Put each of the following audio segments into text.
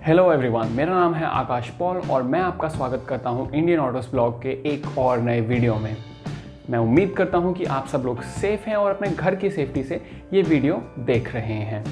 Hello everyone, मेरा नाम है आकाश पॉल और मैं आपका स्वागत करता हूं इंडियन ऑटोस ब्लॉग के एक और नए वीडियो में। मैं उम्मीद करता हूं कि आप सब लोग सेफ़ हैं और अपने घर की सेफ्टी से ये वीडियो देख रहे हैं।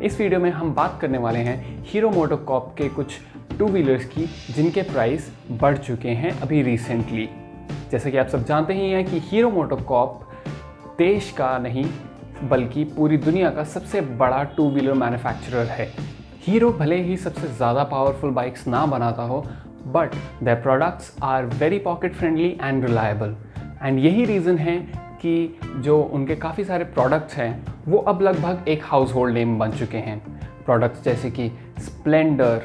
इस वीडियो में हम बात करने वाले हैं हीरो मोटोकॉर्प के कुछ टू व्हीलर्स की जिनके प्राइस बढ़ चुके हैं अभी रिसेंटली। जैसे कि आप सब जानते ही हैं कि हीरो मोटोकॉर्प देश का नहीं बल्कि पूरी दुनिया का सबसे बड़ा टू व्हीलर मैन्युफैक्चरर है। हीरो भले ही सबसे ज़्यादा पावरफुल बाइक्स ना बनाता हो, but their products are very pocket friendly and reliable. And यही रीज़न है कि जो उनके काफ़ी सारे प्रोडक्ट्स हैं वो अब लगभग एक हाउस होल्ड नेम बन चुके हैं। प्रोडक्ट्स जैसे कि स्प्लेंडर,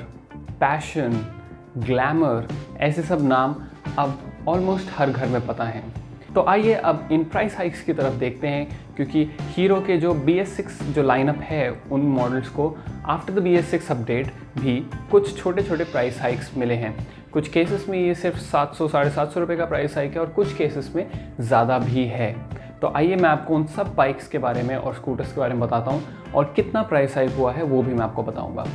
पैशन, ग्लैमर, ऐसे सब नाम अब ऑलमोस्ट हर घर में पता हैं। तो आइए अब इन प्राइस हाइक्स की तरफ देखते हैं, क्योंकि हीरो के जो BS6 जो लाइनअप है उन मॉडल्स को आफ्टर द BS6 अपडेट भी कुछ छोटे छोटे प्राइस हाइक्स मिले हैं। कुछ केसेस में ये सिर्फ 700-750 रुपये का प्राइस हाइक है और कुछ केसेस में ज़्यादा भी है। तो आइए मैं आपको उन सब बाइक्स के बारे में और स्कूटर्स के बारे में बताता हूँ और कितना प्राइस हाइक हुआ है वो भी मैं आपको बताऊँगा।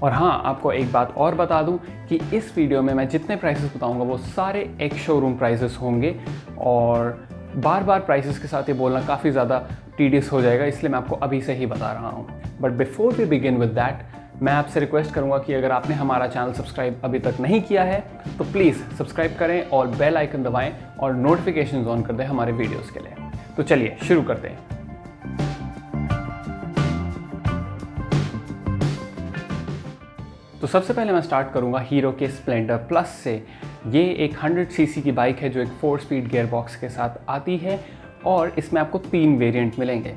और हाँ, आपको एक बात और बता दूं कि इस वीडियो में मैं जितने प्राइसेस बताऊंगा वो सारे एक शोरूम प्राइसेस होंगे और बार बार प्राइसेस के साथ ये बोलना काफ़ी ज़्यादा टीडियस हो जाएगा, इसलिए मैं आपको अभी से ही बता रहा हूँ। But before we begin with that, मैं आपसे रिक्वेस्ट करूँगा कि अगर आपने हमारा चैनल सब्सक्राइब अभी तक नहीं किया है तो प्लीज़ सब्सक्राइब करें और बेल आइकन दबाएँ और नोटिफिकेशन ऑन कर दें हमारे वीडियोज़ के लिए। तो चलिए शुरू करते हैं। तो सबसे पहले मैं स्टार्ट करूंगा हीरो के स्प्लेंडर प्लस से। ये एक 100 सीसी की बाइक है जो एक 4 स्पीड गियर बॉक्स के साथ आती है और इसमें आपको 3 वेरिएंट मिलेंगे।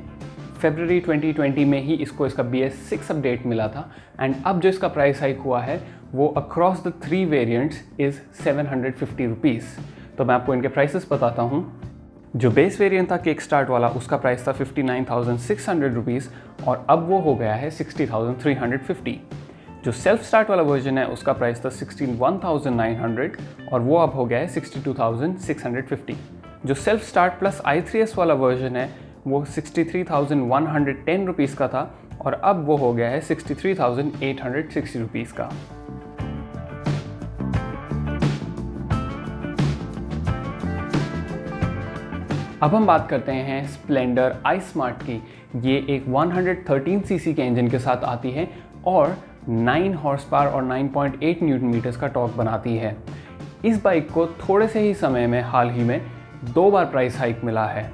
फरवरी 2020 में ही इसको इसका BS6 अपडेट मिला था एंड अब जो इसका प्राइस हाइक हुआ है वो across the 3 variants is 750 rupees. तो मैं आपको इनके प्राइसेस बताता हूँ। जो बेस वेरिएंट था किक स्टार्ट वाला, उसका प्राइस था 59,600 रुपीज़ और अब वो हो गया है 60,350। जो सेल्फ स्टार्ट वाला वर्जन है उसका प्राइस था 61,900 और वो अब हो गया है 62,650। जो सेल्फ स्टार्ट प्लस i3S वाला वर्जन है वो 63,110 रुपीज़ का था और अब वो हो गया है 63,860 रुपीज़ का। अब हम बात करते हैं स्प्लेंडर iSmart की। ये एक 113 सीसी के इंजन के साथ आती है और 9 हॉर्स पावर और 9.8 न्यूटन मीटर्स का टॉर्क बनाती है। इस बाइक को थोड़े से ही समय में हाल ही में 2 बार प्राइस हाइक मिला है।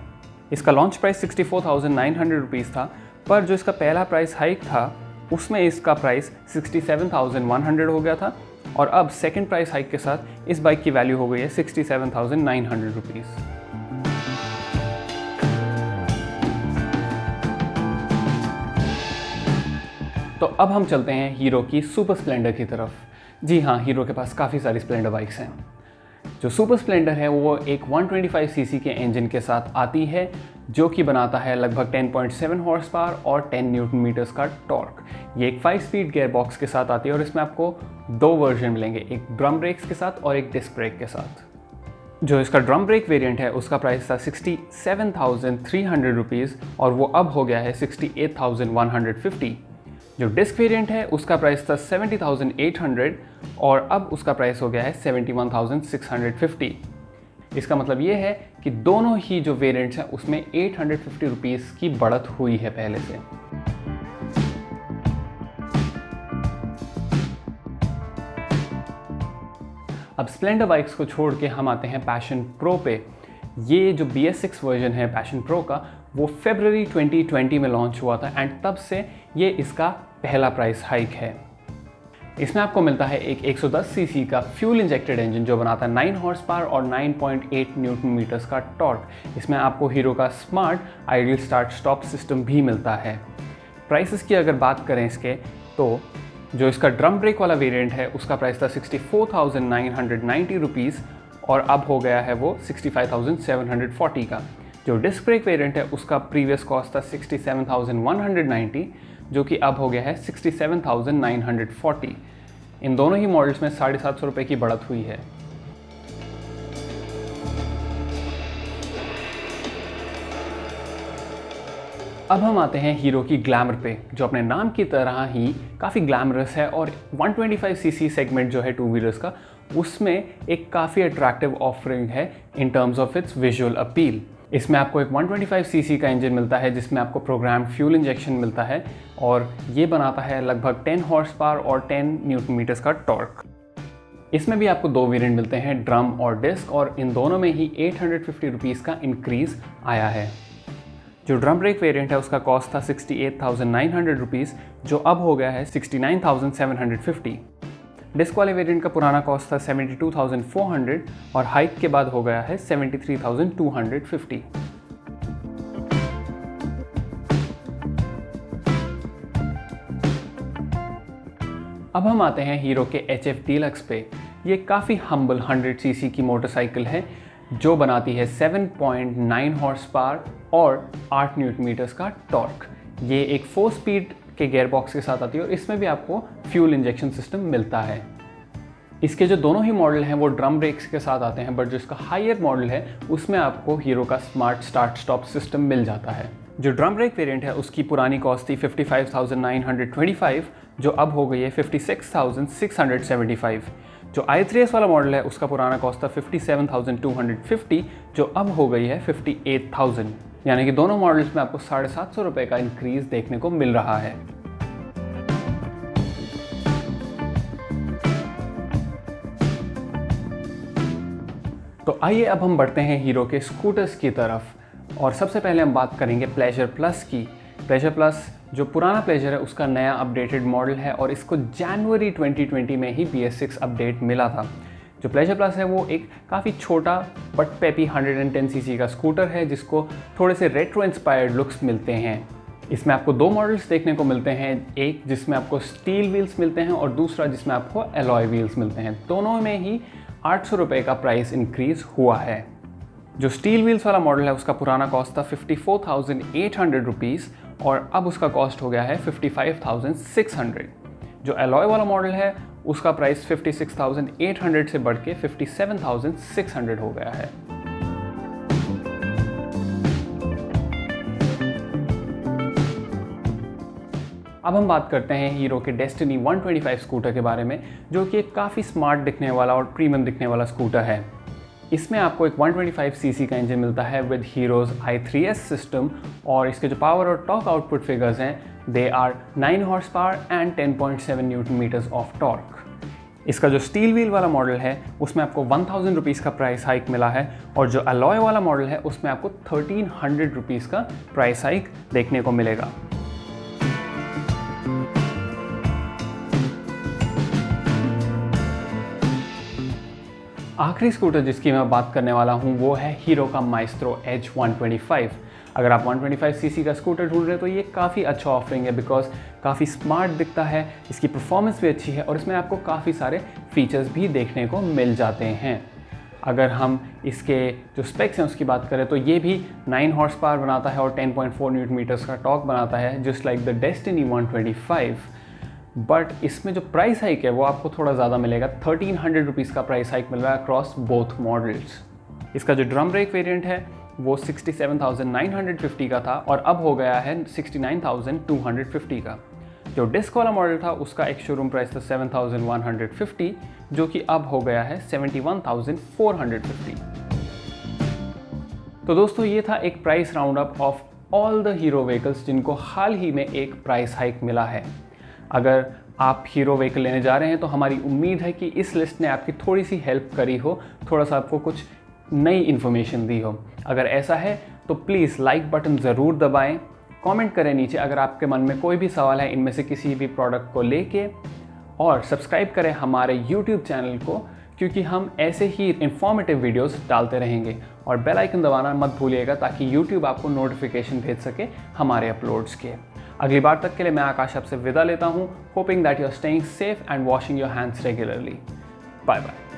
इसका लॉन्च प्राइस 64,900 रुपीज़ था, पर जो इसका पहला प्राइस हाइक था उसमें इसका प्राइस 67,100 हो गया था और अब सेकेंड प्राइस हाइक के साथ इस बाइक की वैल्यू हो गई है 67,900 रुपीज़। तो अब हम चलते हैं हीरो की सुपर स्प्लेंडर की तरफ। जी हाँ, हीरो के पास काफ़ी सारी स्प्लेंडर बाइक्स हैं। जो सुपर स्प्लेंडर है वो एक 125 सीसी के इंजन के साथ आती है जो कि बनाता है लगभग 10.7 हॉर्स पावर और 10 न्यूटन मीटर्स का टॉर्क। ये एक 5 स्पीड गियर बॉक्स के साथ आती है और इसमें आपको 2 वर्जन मिलेंगे, एक ड्रम ब्रेक्स के साथ और एक डिस्क ब्रेक के साथ। जो इसका ड्रम ब्रेक वेरिएंट है उसका प्राइस था 67,300 रुपीज़ और वो अब हो गया है 68,150। जो डिस्क वेरिएंट है उसका प्राइस था 70,800 और अब उसका प्राइस हो गया है 71,650। इसका मतलब ये है कि दोनों ही जो वेरिएंट्स हैं उसमें 850 रुपीज़ की बढ़त हुई है पहले से। अब स्प्लेंडर बाइक्स को छोड़ के हम आते हैं पैशन प्रो पे। ये जो BS6 वर्जन है पैशन प्रो का वो फरवरी 2020 में लॉन्च हुआ था एंड तब से ये इसका पहला प्राइस हाइक है। इसमें आपको मिलता है एक 110 सीसी का फ्यूल इंजेक्टेड इंजन जो बनाता है 9 हॉर्स पावर और 9.8 न्यूटन मीटर्स का टॉर्क। इसमें आपको हीरो का smart ideal start stop system भी मिलता है। प्राइसेस की अगर बात करें इसके, तो जो इसका ड्रम ब्रेक वाला वेरिएंट है उसका प्राइस था 64,990 रुपीज़ और अब हो गया है वो 65,740 का। जो डिस्क ब्रेक वेरिएंट है उसका प्रीवियस कॉस्ट था 67,190 जो कि अब हो गया है 67,940। इन दोनों ही मॉडल्स में 750 रुपये की बढ़त हुई है। अब हम आते हैं हीरो की ग्लैमर पे, जो अपने नाम की तरह ही काफ़ी ग्लैमरस है और 125 सीसी सेगमेंट जो है टू व्हीलर्स का, उसमें एक काफ़ी अट्रैक्टिव ऑफरिंग है in terms of its visual appeal. इसमें आपको एक 125 सीसी का इंजन मिलता है जिसमें आपको प्रोग्राम फ्यूल इंजेक्शन मिलता है और ये बनाता है लगभग 10 हॉर्स पावर और 10 न्यूटन मीटर्स का टॉर्क। इसमें भी आपको दो वेरिएंट मिलते हैं, ड्रम और डिस्क, और इन दोनों में ही 850 रुपीज़ का इंक्रीज़ आया है। जो ड्रम ब्रेक वेरिएंट है उसका कॉस्ट था 68,900 रुपीज़, जो अब हो गया है 69,750। डिस्क वाले वेरिएंट का पुराना कॉस्ट था 72,400 और हाइक के बाद हो गया है 73,250। अब हम आते हैं हीरो के HF डीलक्स पे। ये काफ़ी हम्बल 100 सीसी की मोटरसाइकिल है जो बनाती है 7.9 हॉर्स पावर और 8 न्यूटन मीटर्स का टॉर्क। ये एक 4 स्पीड के गियर बॉक्स के साथ आती है और इसमें भी आपको फ्यूल इंजेक्शन सिस्टम मिलता है। इसके जो दोनों ही मॉडल हैं वो ड्रम ब्रेक्स के साथ आते हैं, बट जो इसका हायर मॉडल है उसमें आपको हीरो का स्मार्ट स्टार्ट स्टॉप सिस्टम मिल जाता है। जो ड्रम ब्रेक वेरिएंट है उसकी पुरानी कॉस्ट थी 55,925, जो अब हो गई है 56,675। जो i3s वाला मॉडल है उसका पुराना कॉस्ट था 57,250, जो अब हो गई है 58,000। यानी कि दोनों मॉडल्स में आपको 750 रुपये का इंक्रीज देखने को मिल रहा है। तो आइए अब हम बढ़ते हैं हीरो के स्कूटर्स की तरफ और सबसे पहले हम बात करेंगे प्लेजर प्लस की। प्लेजर प्लस जो पुराना प्लेजर है उसका नया अपडेटेड मॉडल है और इसको जनवरी 2020 में ही BS6 अपडेट मिला था। जो प्लेजर प्लस है वो एक काफ़ी छोटा बट पेपी 110 सीसी का स्कूटर है जिसको थोड़े से रेट्रो इंस्पायर्ड लुक्स मिलते हैं। इसमें आपको दो मॉडल्स देखने को मिलते हैं, एक जिसमें आपको स्टील व्हील्स मिलते हैं और दूसरा जिसमें आपको एलॉय व्हील्स मिलते हैं। दोनों में ही 800 रुपये का प्राइस इंक्रीज़ हुआ है। जो स्टील व्हील्स वाला मॉडल है उसका पुराना कॉस्ट था 54,800 रुपीज़ और अब उसका कॉस्ट हो गया है 55,600। जो एलॉय वाला मॉडल है उसका प्राइस 56,800 से बढ़ के 57,600 हो गया है। अब हम बात करते हैं हीरो के डेस्टिनी 125 स्कूटर के बारे में, जो कि एक काफ़ी स्मार्ट दिखने वाला और प्रीमियम दिखने वाला स्कूटर है। इसमें आपको एक 125 सीसी का इंजन मिलता है विद हीरोज i3s सिस्टम और इसके जो पावर और टॉर्क आउटपुट फिगर्स हैं they are 9 horse power and 10.7 newton metres of torque. इसका जो स्टील व्हील वाला मॉडल है उसमें आपको 1,000 रुपीज़ का प्राइस हाइक मिला है और जो अलॉय वाला मॉडल है उसमें आपको 1,300 रुपीज़ का प्राइस हाइक देखने को मिलेगा। आखिरी स्कूटर जिसकी मैं बात करने वाला हूँ वो है हीरो का माइस्ट्रो एज 125। अगर आप 125 सीसी का स्कूटर ढूंढ रहे हैं तो ये काफ़ी अच्छा ऑफरिंग है बिकॉज काफ़ी स्मार्ट दिखता है, इसकी परफॉर्मेंस भी अच्छी है और इसमें आपको काफ़ी सारे फीचर्स भी देखने को मिल जाते हैं। अगर हम इसके जो स्पेक्स हैं उसकी बात करें तो ये भी 9 हॉर्स पावर बनाता है और 10.4 न्यूटन मीटर्स का टॉर्क बनाता है just like the destiny 125। But इसमें जो प्राइस हाइक है वो आपको थोड़ा ज़्यादा मिलेगा, 1,300 रुपीज़ का प्राइस हाइक मिल रहा है अक्रॉस बोथ मॉडल्स। इसका जो ड्रम ब्रेक वेरिएंट है वो 67,950 का था और अब हो गया है 69,250 का। जो डिस्क वाला मॉडल था उसका एक शोरूम प्राइस था 7,150, जो कि अब हो गया है 71,450। तो दोस्तों ये था एक price round up of all the hero vehicles जिनको हाल ही में एक प्राइस हाइक मिला है। अगर आप हीरो व्हीकल लेने जा रहे हैं तो हमारी उम्मीद है कि इस लिस्ट ने आपकी थोड़ी सी हेल्प करी हो, थोड़ा सा आपको कुछ नई इन्फॉर्मेशन दी हो। अगर ऐसा है तो प्लीज़ लाइक बटन ज़रूर दबाएं, कमेंट करें नीचे अगर आपके मन में कोई भी सवाल है इनमें से किसी भी प्रोडक्ट को लेके, और सब्सक्राइब करें हमारे YouTube चैनल को क्योंकि हम ऐसे ही इन्फॉर्मेटिव वीडियोस डालते रहेंगे, और बेल आइकन दबाना मत भूलिएगा ताकि YouTube आपको नोटिफिकेशन भेज सके हमारे अपलोड्स के। अगली बार तक के लिए मैं आकाश आपसे विदा लेता हूँ, hoping that you are staying safe and washing your hands regularly. Bye bye.